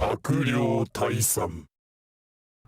悪霊退散.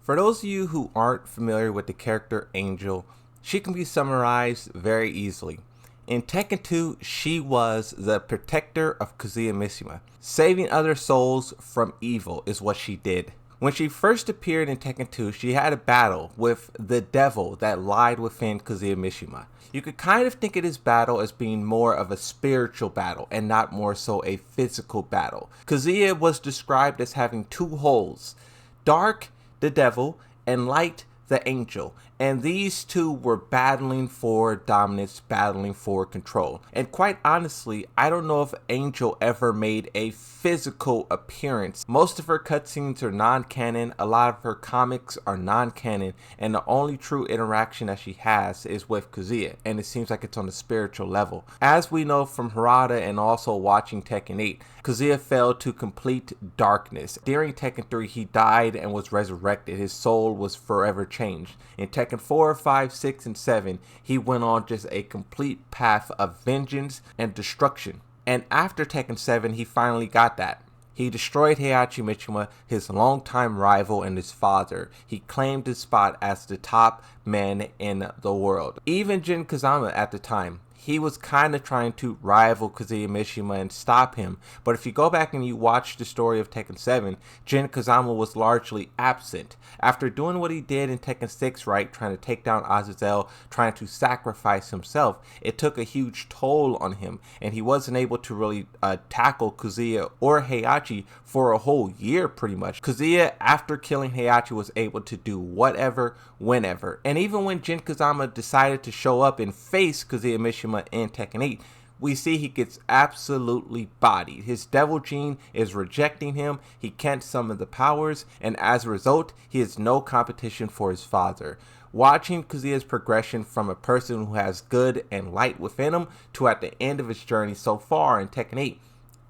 For those of you who aren't familiar with the character Angel, she can be summarized very easily. In Tekken 2, she was the protector of Kazuya Mishima. Saving other souls from evil is what she did. When she first appeared in Tekken 2, she had a battle with the devil that lied within Kazuya Mishima. You could kind of think of this battle as being more of a spiritual battle and not more so a physical battle. Kazuya was described as having two holes, Dark, the devil, and Light, the angel. And these two were battling for dominance, battling for control. And quite honestly, I don't know if Angel ever made a physical appearance. Most of her cutscenes are non-canon, a lot of her comics are non-canon, and the only true interaction that she has is with Kazuya, and it seems like it's on a spiritual level. As we know from Harada and also watching Tekken 8, Kazuya fell to complete darkness. During Tekken 3, he died and was resurrected. His soul was forever changed. In Tekken 4, 5, 6, and 7, he went on just a complete path of vengeance and destruction. And after Tekken 7, he finally got that. He destroyed Heihachi Mishima, his longtime rival and his father. He claimed his spot as the top man in the world. Even Jin Kazama at the time, he was kind of trying to rival Kazuya Mishima and stop him. But if you go back and you watch the story of Tekken 7, Jin Kazama was largely absent. After doing what he did in Tekken 6, right, trying to take down Azazel, trying to sacrifice himself, it took a huge toll on him, and he wasn't able to really tackle Kazuya or Heihachi for a whole year pretty much. Kazuya, after killing Heihachi, was able to do whatever, whenever. And even when Jin Kazama decided to show up and face Kazuya Mishima in Tekken 8, we see he gets absolutely bodied. His devil gene is rejecting him, he can't summon the powers, and as a result, he is no competition for his father. Watching Kazuya's progression from a person who has good and light within him to at the end of his journey so far in Tekken 8,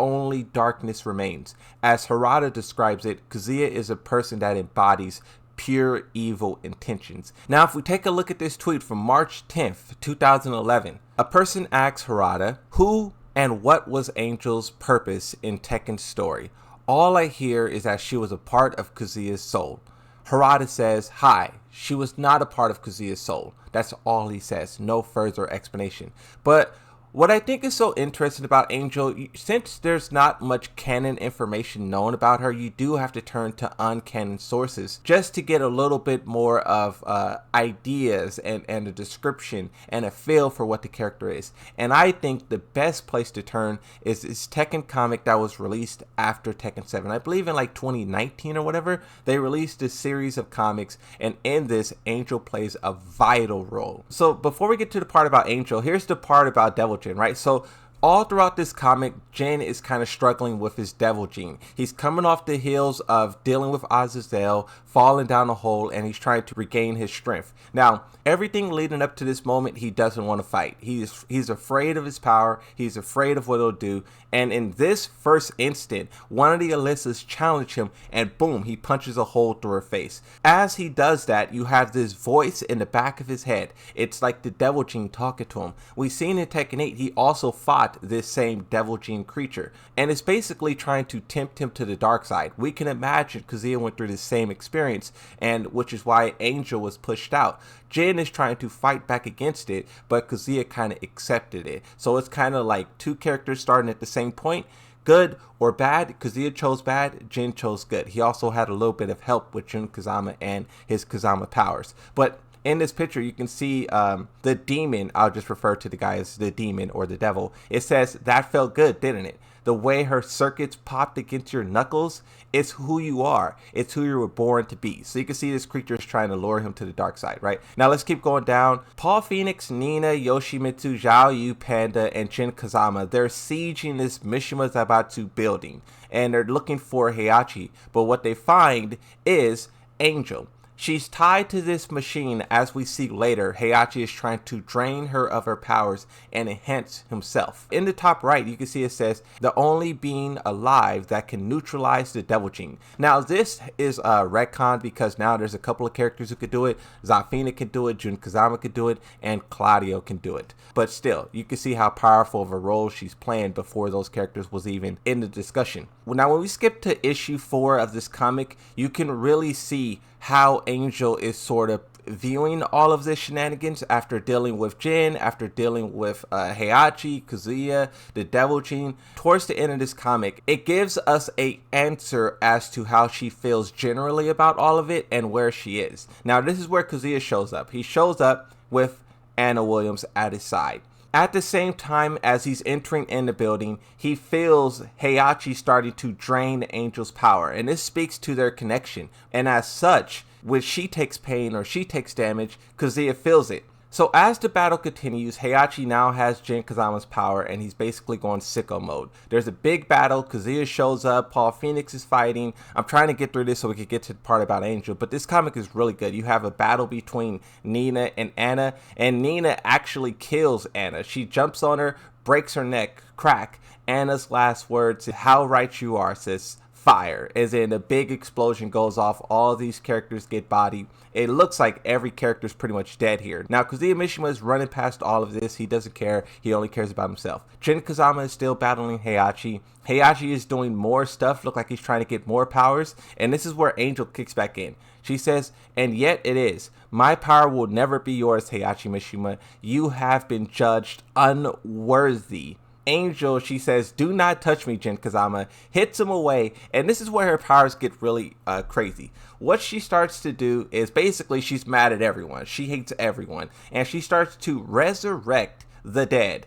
only darkness remains. As Harada describes it, Kazuya is a person that embodies pure evil intentions. Now, if we take a look at this tweet from March 10th, 2011, a person asks Harada, who and what was Angel's purpose in Tekken's story? All I hear is that she was a part of Kazuya's soul. Harada says, hi, she was not a part of Kazuya's soul. That's all he says, no further explanation. But what I think is so interesting about Angel, since there's not much canon information known about her, you do have to turn to uncanon sources just to get a little bit more of ideas and a description and a feel for what the character is. And I think the best place to turn is this Tekken comic that was released after Tekken 7. I believe in like 2019 or whatever, they released a series of comics, and in this, Angel plays a vital role. So before we get to the part about Angel, here's the part about Devil Jin, right? So all throughout this comic, Jin is kind of struggling with his devil gene. He's coming off the heels of dealing with Azazel, falling down a hole, and he's trying to regain his strength. Now, everything leading up to this moment, he doesn't want to fight. He's afraid of his power. He's afraid of what it'll do. And in this first instant, one of the Alyssas challenge him, and boom, he punches a hole through her face. As he does that, you have this voice in the back of his head. It's like the devil gene talking to him. We've seen in Tekken 8, he also fought this same devil gene creature, and it's basically trying to tempt him to the dark side. We can imagine Kazuya went through the same experience, and which is why Angel was pushed out. Jin is trying to fight back against it, but Kazuya kind of accepted it. So it's kind of like two characters starting at the same point. Good or bad, Kazuya chose bad, Jin chose good. He also had a little bit of help with Jin Kazama and his Kazama powers. But in this picture, you can see the demon. I'll just refer to the guy as the demon or the devil. It says, that felt good, didn't it? The way her circuits popped against your knuckles, it's who you are. It's who you were born to be. So you can see this creature is trying to lure him to the dark side, right? Now let's keep going down. Paul Phoenix, Nina, Yoshimitsu, Zhao Yu, Panda, and Jin Kazama, they're sieging this Mishima Zaibatsu building, and they're looking for Heihachi. But what they find is Angel. She's tied to this machine. As we see later, Heihachi is trying to drain her of her powers and enhance himself. In the top right, you can see it says, the only being alive that can neutralize the devil gene. Now, this is a retcon because now there's a couple of characters who could do it. Zafina can do it, Jun Kazama could do it, and Claudio can do it. But still, you can see how powerful of a role she's playing before those characters was even in the discussion. Now, when we skip to issue 4 of this comic, you can really see how Angel is sort of viewing all of this shenanigans after dealing with Jin, after dealing with Heihachi, Kazuya, the Devil Gene. Towards the end of this comic, it gives us an answer as to how she feels generally about all of it and where she is. Now, this is where Kazuya shows up. He shows up with Anna Williams at his side. At the same time as he's entering in the building, he feels Heihachi starting to drain Angel's power, and this speaks to their connection. And as such, when she takes pain or she takes damage, Kazuya feels it. So as the battle continues, Heihachi now has Jin Kazama's power and he's basically going sicko mode. There's a big battle, Kazuya shows up, Paul Phoenix is fighting. I'm trying to get through this so we can get to the part about Angel, but this comic is really good. You have a battle between Nina and Anna, and Nina actually kills Anna. She jumps on her, breaks her neck, crack. Anna's last words, "How right you are, sis." Fire, as in a big explosion goes off, all these characters get bodied. It looks like every character is pretty much dead here. Now, Kazuya Mishima is running past all of this. He doesn't care. He only cares about himself. Jin Kazama is still battling Heihachi. Heihachi is doing more stuff, look like he's trying to get more powers, and this is where Angel kicks back in. She says, "And yet it is. My power will never be yours, Heihachi Mishima. You have been judged unworthy." Angel, she says, "Do not touch me, Jin Kazama," hits him away, and this is where her powers get really crazy. What she starts to do is basically she's mad at everyone. She hates everyone, and she starts to resurrect the dead.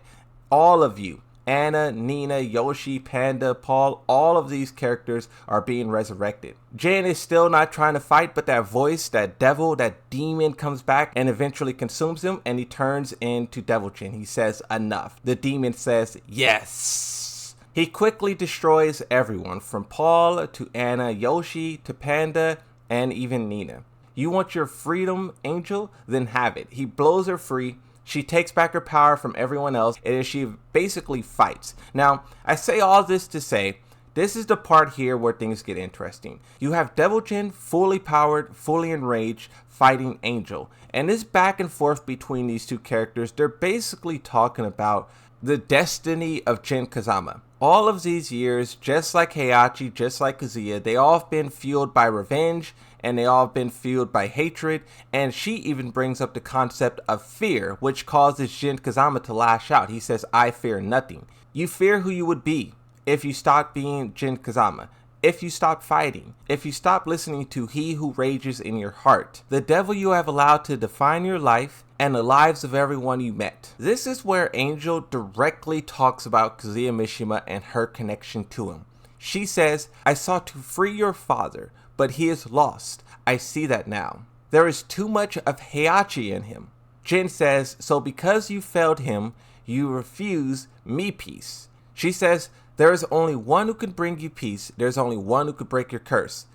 All of you. Anna, Nina, Yoshi, Panda, Paul, all of these characters are being resurrected. Jin is still not trying to fight, but that voice, that devil, that demon comes back and eventually consumes him, and he turns into Devil Jin. He says, "Enough." The demon says, "Yes." He quickly destroys everyone, from Paul to Anna, Yoshi to Panda, and even Nina. You want your freedom, Angel? Then have it. He blows her free. She takes back her power from everyone else, and she basically fights. Now, I say all this to say, this is the part here where things get interesting. You have Devil Jin fully powered, fully enraged, fighting Angel. And this back and forth between these two characters, they're basically talking about the destiny of Jin Kazama. All of these years, just like Heihachi, just like Kazuya, they all have been fueled by revenge, and they all have been fueled by hatred, and she even brings up the concept of fear, which causes Jin Kazama to lash out. He says, "I fear nothing." You fear who you would be if you stopped being Jin Kazama, if you stopped fighting, if you stopped listening to he who rages in your heart, the devil you have allowed to define your life and the lives of everyone you met. This is where Angel directly talks about Kazuya Mishima and her connection to him. She says, "I sought to free your father, but he is lost. I see that now. There is too much of Heihachi in him." Jin says, "So because you failed him, you refuse me peace." She says, "There is only one who can bring you peace. There's only one who could break your curse."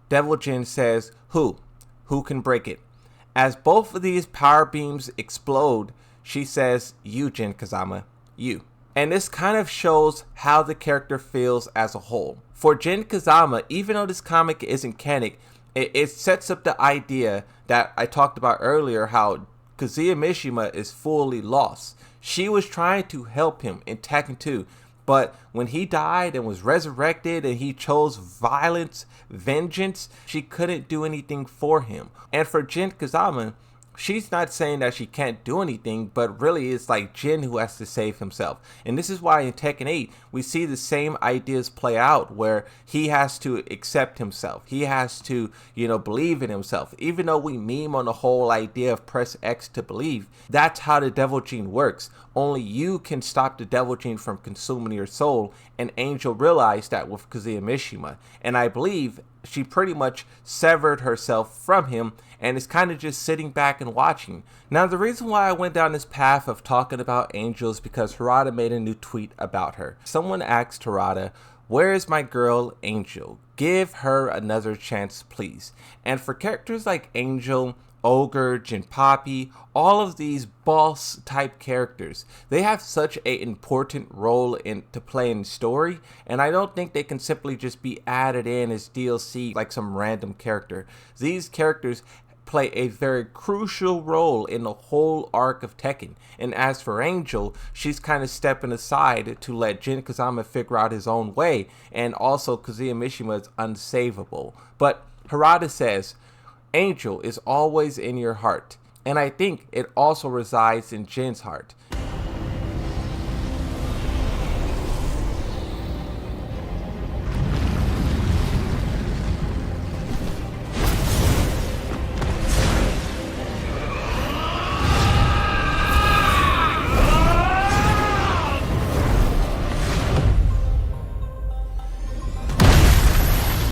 Devil Jin says, "Who? Who can break it?" As both of these power beams explode, she says, "You, Jin Kazama, you." And this kind of shows how the character feels as a whole. For Jin Kazama, even though this comic isn't canon, it sets up the idea that I talked about earlier, how Kazuya Mishima is fully lost. She was trying to help him in Tekken 2, but when he died and was resurrected and he chose violence, vengeance, she couldn't do anything for him. And for Jin Kazama, she's not saying that she can't do anything, but really it's like Jin who has to save himself. And this is why in Tekken 8, we see the same ideas play out where he has to accept himself. He has to, believe in himself. Even though we meme on the whole idea of press X to believe, that's how the Devil Gene works. Only you can stop the Devil Gene from consuming your soul. And Angel realized that with Kazuya Mishima. And I believe she pretty much severed herself from him and is kind of just sitting back and watching. Now, the reason why I went down this path of talking about Angel is because Harada made a new tweet about her. Someone asked Harada, Where is my girl, Angel? Give her another chance, please. And for characters like Angel, Ogre, Jinpapi, all of these boss type characters, they have such an important role to play in story, and I don't think they can simply just be added in as DLC like some random character. These characters play a very crucial role in the whole arc of Tekken. And as for Angel, she's kind of stepping aside to let Jin Kazama figure out his own way, and also Kazuya Mishima is unsavable. But Harada says, Angel is always in your heart, and I think it also resides in Jin's heart.